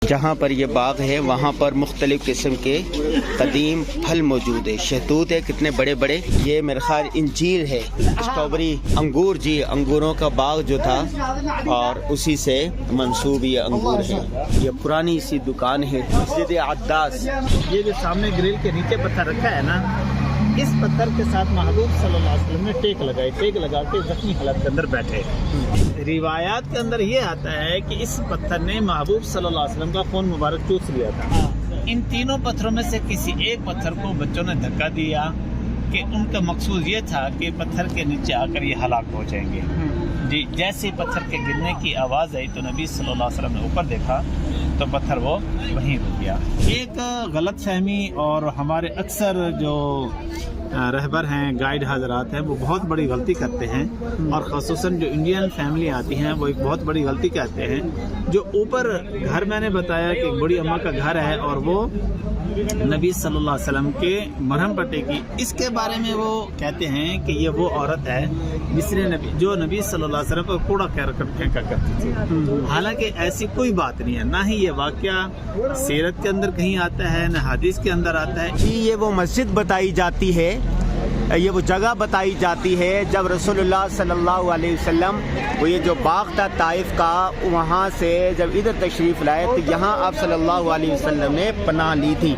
جہاں پر یہ باغ ہے وہاں پر مختلف قسم کے قدیم پھل موجود ہے، شہتوت ہے کتنے بڑے بڑے، یہ میرے خیال انجیر ہے، اسٹرابری، انگور، جی انگوروں کا باغ جو تھا اور اسی سے منسوب یہ انگور ہے۔ یہ پرانی سی دکان ہے مسجد عداس۔ یہ جو سامنے گریل کے نیچے پتھر رکھا ہے نا، اس پتھر کے ساتھ محبوب صلی اللہ علیہ وسلم نے ٹیک لگائی، ٹیک لگا کے زخمی حالت کے اندر بیٹھے۔ روایات کے اندر یہ آتا ہے کہ اس پتھر نے محبوب صلی اللہ علیہ وسلم کا خون مبارک چوس لیا تھا۔ ان تینوں پتھروں میں سے کسی ایک پتھر کو بچوں نے دھکا دیا کہ ان کا مقصود یہ تھا کہ پتھر کے نیچے آ کر یہ ہلاک ہو جائیں گے۔ جی جیسے پتھر کے گرنے کی آواز آئی تو نبی صلی اللہ علیہ وسلم نے اوپر دیکھا تو پتھر وہ وہیں رک گیا۔ ایک غلط فہمی اور ہمارے اکثر جو رہبر ہیں، گائیڈ حضرات ہیں، وہ بہت بڑی غلطی کرتے ہیں، اور خصوصاً جو انڈین فیملی آتی ہیں وہ ایک بہت بڑی غلطی کہتے ہیں۔ جو اوپر گھر میں نے بتایا کہ بڑی اماں کا گھر ہے اور وہ نبی صلی اللہ علیہ وسلم کے مرہم پٹے کی، اس کے بارے میں وہ کہتے ہیں کہ یہ وہ عورت ہے جس نے جو نبی صلی اللہ علیہ وسلم پر کوڑا پھینکا کرتی تھی۔ حالانکہ ایسی کوئی بات نہیں ہے، نہ ہی یہ واقعہ سیرت کے اندر کہیں آتا ہے، نہ حدیث کے اندر آتا ہے۔ جی یہ وہ مسجد بتائی جاتی ہے، یہ وہ جگہ بتائی جاتی ہے جب رسول اللہ صلی اللہ علیہ وسلم وہ یہ جو باغ تھا طائف کا، وہاں سے جب ادھر تشریف لائے تو یہاں آپ صلی اللہ علیہ وسلم نے پناہ لی تھی۔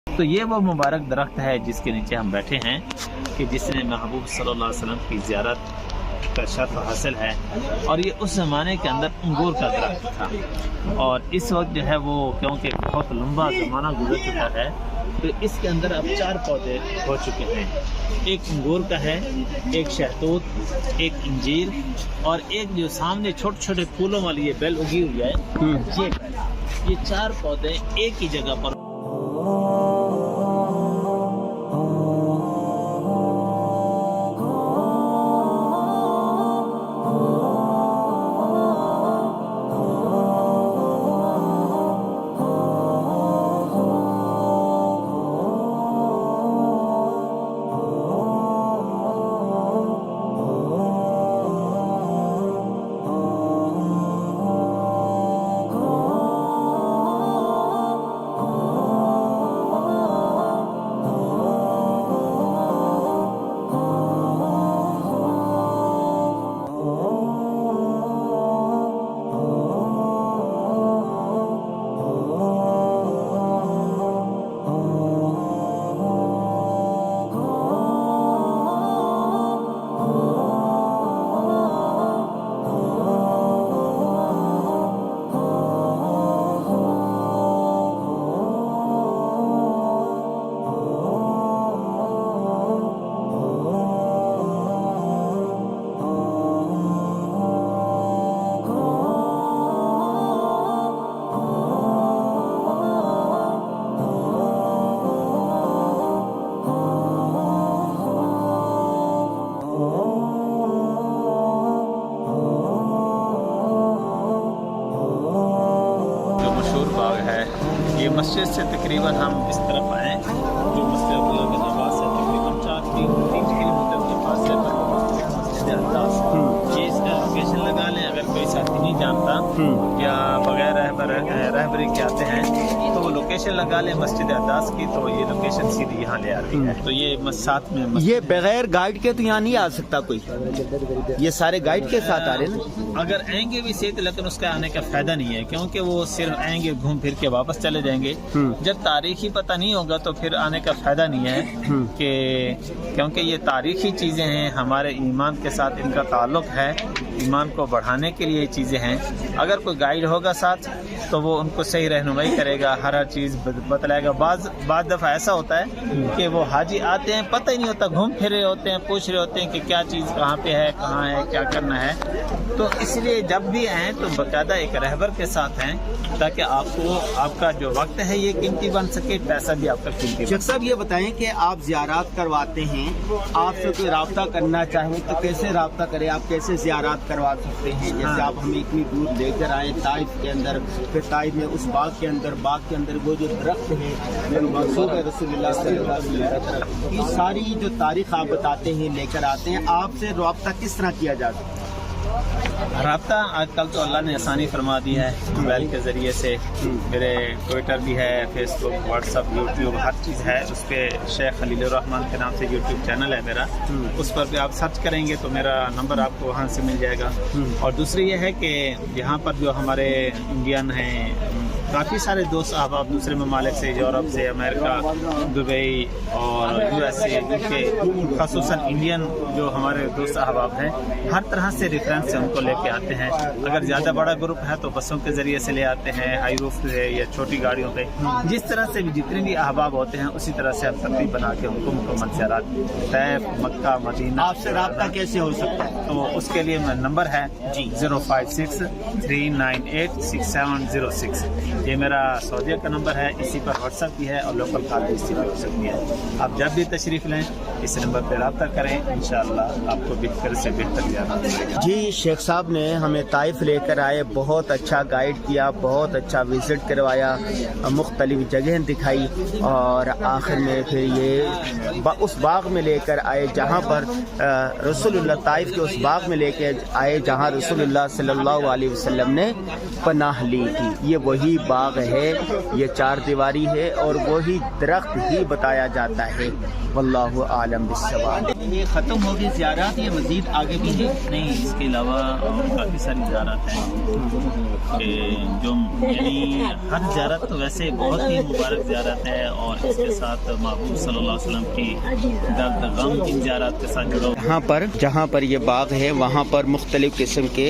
تو یہ وہ مبارک درخت ہے جس کے نیچے ہم بیٹھے ہیں کہ جس نے محبوب صلی اللہ علیہ وسلم کی زیارت کا شرف حاصل ہے، اور یہ اس زمانے کے اندر انگور کا درخت تھا، اور اس وقت جو ہے وہ کیونکہ بہت لمبا زمانہ گزر چکا ہے تو اس کے اندر اب 4 پودے ہو چکے ہیں۔ ایک انگور کا ہے، ایک شہتوت، ایک انجیر، اور ایک جو سامنے چھوٹے چھوٹے پھولوں والی یہ بیل اگی ہوئی ہے، یہ 4 پودے ایک ہی جگہ پر۔ یہ مسجد سے تقریباً ہم اس طرف آئیں، جو مسجد عبداللہ بن عباس سے تقریباً 3 کلومیٹر کے فاصلے پر مسجد عداس۔ یہ اس کا لوکیشن لگا لیں، اگر کوئی ساتھی نہیں جانتا یا بغیر رہبری کے آتے ہیں تو وہ لوکیشن لگا لیں مسجد عداس کی، تو یہ لوکیشن سیدھی یہاں لے آتی ہے۔ تو یہ ساتھ میں یہ بغیر گائیڈ کے تو یہاں نہیں آ سکتا کوئی، یہ سارے گائیڈ کے ساتھ آ رہے ہیں۔ اگر آئیں گے بھی صحیح، لیکن اس کا آنے کا فائدہ نہیں ہے، کیونکہ وہ صرف آئیں گے گھوم پھر کے واپس چلے جائیں گے۔ جب تاریخی پتہ نہیں ہوگا تو پھر آنے کا فائدہ نہیں ہے، کہ کیونکہ یہ تاریخی چیزیں ہیں، ہمارے ایمان کے ساتھ ان کا تعلق ہے، ایمان کو بڑھانے کے لیے یہ چیزیں ہیں۔ اگر کوئی گائیڈ ہوگا ساتھ تو وہ ان کو صحیح رہنمائی کرے گا، ہر چیز بتلائے گا۔ بعض دفعہ ایسا ہوتا ہے کہ وہ حاجی آتے ہیں، پتہ ہی نہیں ہوتا، گھوم پھر رہے ہوتے ہیں، پوچھ رہے ہوتے ہیں کہ کیا چیز کہاں پہ ہے، کہاں ہے، کیا کرنا ہے۔ تو اس لیے جب بھی آئیں تو باقاعدہ ایک رہبر کے ساتھ ہیں، تاکہ آپ کا جو وقت ہے یہ قیمتی بن سکے، پیسہ بھی آپ کا قیمتی بن سکے۔ شیخ صاحب یہ بتائیں کہ آپ زیارات کرواتے ہیں، آپ سے کوئی رابطہ کرنا چاہیں تو کیسے رابطہ کریں، آپ کیسے زیارات کروا سکتے ہیں؟ جیسے آپ ہمیں اتنی دور لے کر آئے طائف کے اندر، پھر طائف میں اس باغ کے اندر وہ جو درخت ہے جو منسوب ہے رسول اللہ صلی اللہ علیہ وسلم کی ساری جو تاریخ آپ بتاتے ہیں لے کر آتے ہیں، آپ سے رابطہ کس طرح کیا جاتا ہے؟ رابطہ آج کل تو اللہ نے آسانی فرما دی ہے، موبائل کے ذریعے سے میرے ٹویٹر بھی ہے، فیس بک، واٹس ایپ، یوٹیوب، ہر چیز ہے اس پہ۔ شیخ خلیل الرحمان کے نام سے یوٹیوب چینل ہے میرا، اس پر بھی آپ سرچ کریں گے تو میرا نمبر آپ کو وہاں سے مل جائے گا۔ اور دوسری یہ ہے کہ یہاں پر جو ہمارے انڈین ہیں، کافی سارے دوست احباب دوسرے ممالک سے، یورپ سے، امریکہ، دبئی اور یو ایس اے، یو کے، خصوصاً انڈین جو ہمارے دوست احباب ہیں، ہر طرح سے ریفرنس سے ان کو لے کے آتے ہیں۔ اگر زیادہ بڑا گروپ ہے تو بسوں کے ذریعے سے لے آتے ہیں، ہائی روف سے یا چھوٹی گاڑیوں پہ، جس طرح سے بھی جتنے بھی احباب ہوتے ہیں اسی طرح سے ہم ترتیب بنا کے ان کو مکمل زیارات طیف، مکہ، مدینہ۔ آپ سے رابطہ کیسے ہو سکتا ہے؟ تو اس کے لیے نمبر ہے 056-398-6706۔ یہ میرا سعودیہ کا نمبر ہے، اسی پر واٹس ایپ بھی ہے اور لوکل کال بھی اسی پر ہو سکتی ہے۔ آپ جب بھی تشریف لیں اس نمبر پہ رابطہ کریں، انشاءاللہ آپ کو بہتر سے بہتر زیارت ملے گا۔ جی شیخ صاحب نے ہمیں طائف لے کر آئے، بہت اچھا گائیڈ کیا، بہت اچھا وزٹ کروایا، مختلف جگہیں دکھائی اور آخر میں پھر یہ اس باغ میں لے کر آئے جہاں پر رسول اللہ، طائف کے اس باغ میں لے کے آئے جہاں رسول اللہ صلی اللہ علیہ وسلم نے پناہ لی تھی۔ یہ وہی باغ ہے، یہ چار دیواری ہے اور وہی درخت ہی بتایا جاتا ہے۔ واللہ عالم بالصواب۔ یہ ختم ہوگی زیارات، یہ مزید آگے بھی ہے؟ نہیں، اس کے علاوہ کافی ساری زیارت ہیں کہ جو یعنی ہر زیارت تو ویسے بہت ہی مبارک زیارت ہے اور اس کے ساتھ محبوب صلی اللہ علیہ وسلم کی درد غم کی زیارت کے ساتھ جڑو۔ یہاں پر جہاں پر یہ باغ ہے وہاں پر مختلف قسم کے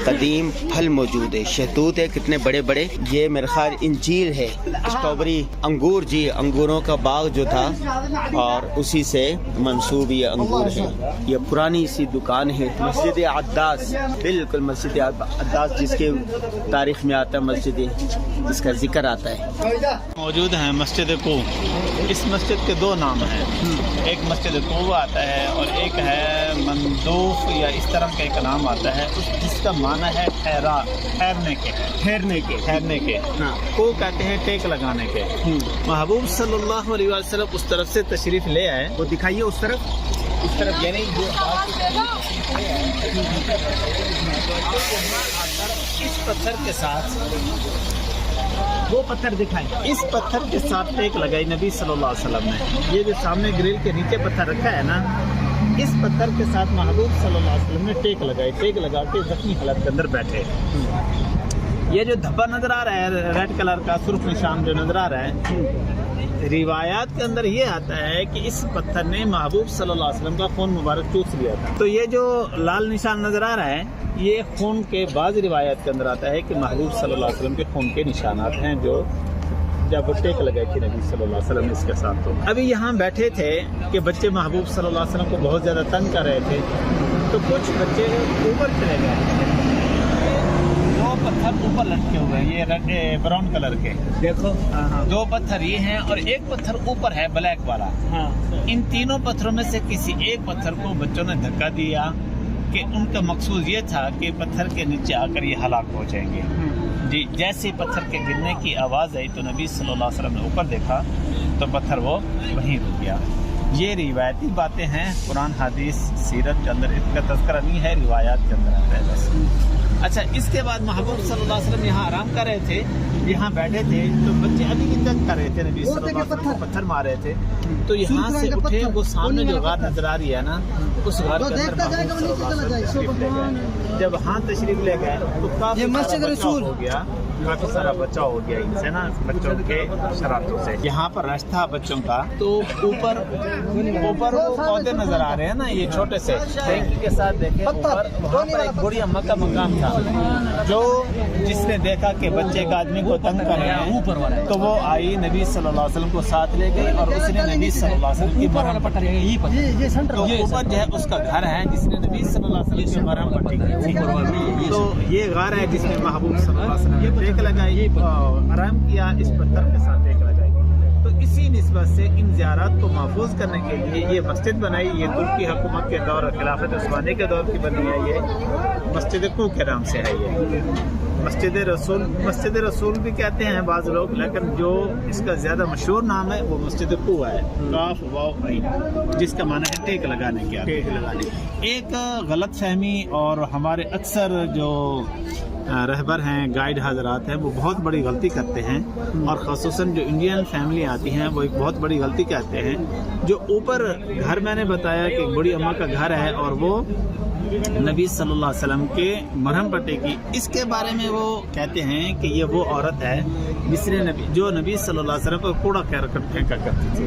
قدیم پھل موجود ہے، شہتوت ہے کتنے بڑے بڑے، یہ میرے خیال انجیر ہے، اسٹرابری، انگور، جی انگوروں کا باغ جو تھا اور اسی سے منسوب یہ انگور ہے۔ یہ پرانی سی دکان ہے، مسجد عداس، بالکل مسجد عداس جس کے تاریخ میں آتا ہے، مسجد اس کا ذکر آتا ہے۔ موجود ہیں مسجد کو، اس مسجد کے دو نام ہیں، ایک مسجد کو آتا ہے اور ایک ہے مندوف یا اس طرح کا ایک نام آتا ہے جس کا معنی ہے ٹھہرنے کے، کو کہتے ہیں ٹیک لگانے کے۔ محبوب صلی اللہ علیہ وسلم اس طرف سے تشریف لے آئے، وہ دکھائیے اس طرف یعنی جو اس پتھر کے ساتھ، وہ پتھر دکھائیں، اس پتھر کے ساتھ ٹیک لگائی نبی صلی اللہ علیہ وسلم نے۔ یہ جو سامنے گریل کے نیچے پتھر رکھا ہے نا، اس پتھر کے ساتھ محبوب صلی اللہ علیہ وسلم نے ٹیک لگائی، ٹیک لگا کے زخمی حالت کے اندر بیٹھے۔ یہ جو دھبا نظر آ رہا ہے ریڈ کلر کا سرخ نشان جو نظر آ رہا ہے، روایات کے اندر یہ آتا ہے کہ اس پتھر نے محبوب صلی اللہ علیہ وسلم کا خون مبارک چوس لیا تھا۔ تو یہ جو لال نشان نظر آ رہا ہے یہ خون کے بعض روایات کے اندر آتا ہے کہ محبوب صلی اللہ علیہ وسلم کے خون کے نشانات ہیں جو جب ٹیک لگائی تھی نبی صلی اللہ علیہ وسلم اس کے ساتھ۔ تو ابھی یہاں بیٹھے تھے کہ بچے محبوب صلی اللہ علیہ وسلم کو بہت زیادہ تنگ کر رہے تھے، تو کچھ بچے اوپر چلے گئے، دو پتھر اوپر لٹکے ہوئے ہیں، یہ براؤن کلر کے، دیکھو دو پتھر یہ ہیں اور ایک پتھر اوپر ہے بلیک والا۔ ان تینوں پتھروں میں سے کسی ایک پتھر کو بچوں نے دھکا دیا کہ ان کا مقصود یہ تھا کہ پتھر کے نیچے آ کر یہ ہلاک ہو جائیں گے۔ جی جیسے پتھر کے گرنے کی آواز آئی تو نبی صلی اللہ علیہ وسلم نے اوپر دیکھا تو پتھر وہ وہیں رک گیا۔ یہ روایتی باتیں ہیں، قرآن حدیث سیرت کے اندر اس کا تذکرہ نہیں ہے، روایات کے اندر آتا ہے بس۔ اچھا، اس کے بعد محبوب صلی اللہ علیہ وسلم یہاں آرام کر رہے تھے، یہاں بیٹھے تھے تو بچے ابھی بھی تنگ کر رہے تھے، نبی صلی اللہ علیہ وسلم کو پتھر مار رہے تھے، تو یہاں سے اٹھے، وہ سامنے جو غار نظر آ رہی ہے نا، اس غار کے اندر محبوب صلی اللہ علیہ وسلم تشریف لے گئے۔ جب ہاں تشریف لے گئے تو کافی سارا بچاؤ ہو گیا، کافی سارا بچاؤ ہو گیا ان سے نا، بچوں کے شرارتوں سے۔ یہاں پر رش تھا بچوں کا، تو اوپر وہ پودے نظر آ رہے ہیں نا، یہ چھوٹے سے ٹینکی کے ساتھ دیکھیں اوپر، وہاں پر ایک بڑی اماں کا مقام تھا، جو جس نے دیکھا کہ بچے ایک آدمی کو تنگ کر رہے ہیں تو وہ آئی، نبی صلی اللہ علیہ وسلم کو ساتھ لے گئی اور اس نے نبی صلی اللہ علیہ وسلم کی مرہم پٹی کی۔ تو اوپر جو ہے اس کا گھر ہے جس نے نبی صلی اللہ علیہ وسلم کی مرہم پٹی کی تھی۔ تو یہ غار ہے جس میں محبوب صلی اللہ علیہ وسلم نے ٹیک لگائی اور آرام کیا، اس پتھر کے ساتھ ٹیک لگائی۔ تو اسی نسبت سے ان زیارات کو محفوظ کرنے کے لیے یہ مسجد بنائی، یہ ترکی حکومت کے دور، خلافت عثمانی کے دور کی بنی ہے، یہ مسجد کو کے نام سے ہے یہ۔ مسجد رسول بھی کہتے ہیں بعض لوگ، لیکن جو اس کا زیادہ مشہور نام ہے وہ مسجد قوا ہے، کاف واو عین، جس کا معنی ہے ٹیک لگانے کی۔ ٹیک لگانے ایک غلط فہمی اور ہمارے اکثر جو رہبر ہیں، گائیڈ حضرات ہیں، وہ بہت بڑی غلطی کرتے ہیں، اور خصوصاً جو انڈین فیملی آتی ہیں وہ ایک بہت بڑی غلطی کرتے ہیں۔ جو اوپر گھر میں نے بتایا کہ بڑی اماں کا گھر ہے اور وہ نبی صلی اللہ علیہ وسلم کے مرہم پٹے کی، اس کے بارے میں وہ کہتے ہیں کہ یہ وہ عورت ہے جو نبی صلی اللہ علیہ وسلم کو کوڑا پھینکا کرتی تھی۔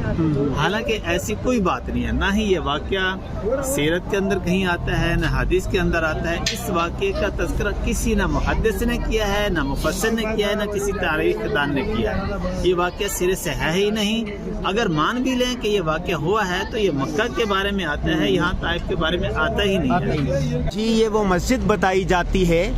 حالانکہ ایسی کوئی بات نہیں ہے، نہ ہی یہ واقعہ سیرت کے اندر کہیں آتا ہے، نہ حدیث کے اندر آتا ہے۔ اس واقعے کا تذکرہ کسی نہ محدث نے کیا ہے، نہ مفسر نے کیا ہے، نہ کسی تاریخ دان نے کیا ہے۔ یہ واقعہ سرے سے ہے ہی نہیں۔ اگر مان بھی لیں کہ یہ واقعہ ہوا ہے تو یہ مکہ کے بارے میں آتا ہے، یہاں طائف کے بارے میں آتا ہی نہیں ہے۔ جی یہ وہ مسجد بتائی جاتی ہے،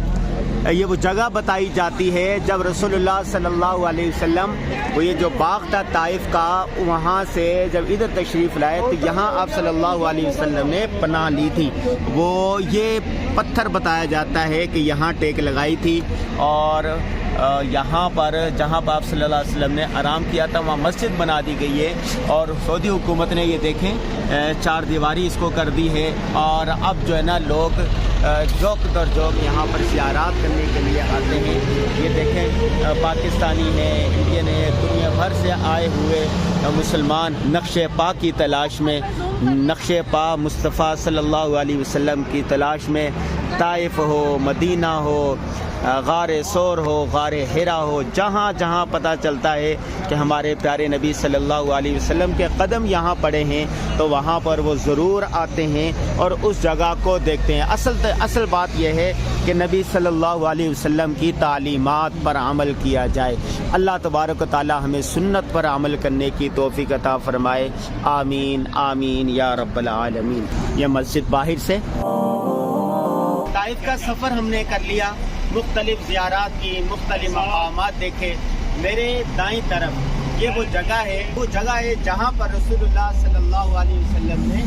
یہ وہ جگہ بتائی جاتی ہے جب رسول اللہ صلی اللہ علیہ وسلم وہ یہ جو باغ تھا طائف کا، وہاں سے جب ادھر تشریف لائے تو یہاں آپ صلی اللہ علیہ وسلم نے پناہ لی تھی۔ وہ یہ پتھر بتایا جاتا ہے کہ یہاں ٹیک لگائی تھی، اور یہاں پر جہاں پر آپ صلی اللہ علیہ وسلم نے آرام کیا تھا وہاں مسجد بنا دی گئی ہے، اور سعودی حکومت نے یہ دیکھیں 4 دیواری اس کو کر دی ہے، اور اب جو ہے نا لوگ جوک در جوک یہاں پر زیارات کرنے کے لیے آتے ہیں۔ یہ دیکھیں پاکستانی ہیں، انڈین ہیں، دنیا بھر سے آئے ہوئے مسلمان نقش پا کی تلاش میں، نقش پا مصطفیٰ صلی اللہ علیہ وسلم کی تلاش میں، طائف ہو، مدینہ ہو، غار سور ہو، غار حرا ہو، جہاں جہاں پتہ چلتا ہے کہ ہمارے پیارے نبی صلی اللہ علیہ وسلم کے قدم یہاں پڑے ہیں تو وہاں پر وہ ضرور آتے ہیں اور اس جگہ کو دیکھتے ہیں۔ اصل بات یہ ہے کہ نبی صلی اللہ علیہ وسلم کی تعلیمات پر عمل کیا جائے۔ اللہ تبارک و تعالی ہمیں سنت پر عمل کرنے کی توفیق عطا فرمائے، آمین آمین یا رب العالمین۔ یہ مسجد باہر سے طائف کا سفر ہم نے کر لیا، مختلف زیارات کی، مختلف مقامات دیکھے۔ میرے دائیں طرف یہ وہ جگہ ہے جہاں پر رسول اللہ صلی اللہ علیہ وسلم نے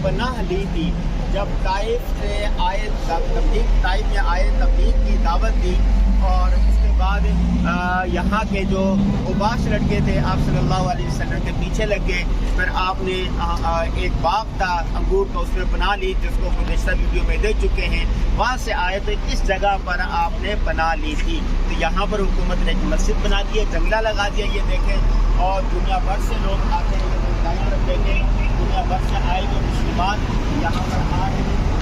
پناہ لی تھی جب طائف سے آئے طائف میں آئے تبلیغ کی دعوت دی، اور اس کے بعد یہاں کے جو اوباش لڑکے تھے آپ صلی اللہ علیہ وسلم کے پیچھے لگ گئے۔ پھر آپ نے ایک باغ تھا انگور کا، اس میں پناہ لی جس کو گزشتہ ویڈیو میں دیکھ چکے ہیں، وہاں سے آئے تو اس جگہ پر آپ نے پناہ لی تھی۔ تو یہاں پر حکومت نے ایک مسجد بنا دی ہے، جنگلہ لگا دیا، یہ دیکھیں، اور دنیا بھر سے لوگ آتے ہیں، دنیا بھر سے آئے ہوئے مسلمان یہاں پر آ رہے ہیں۔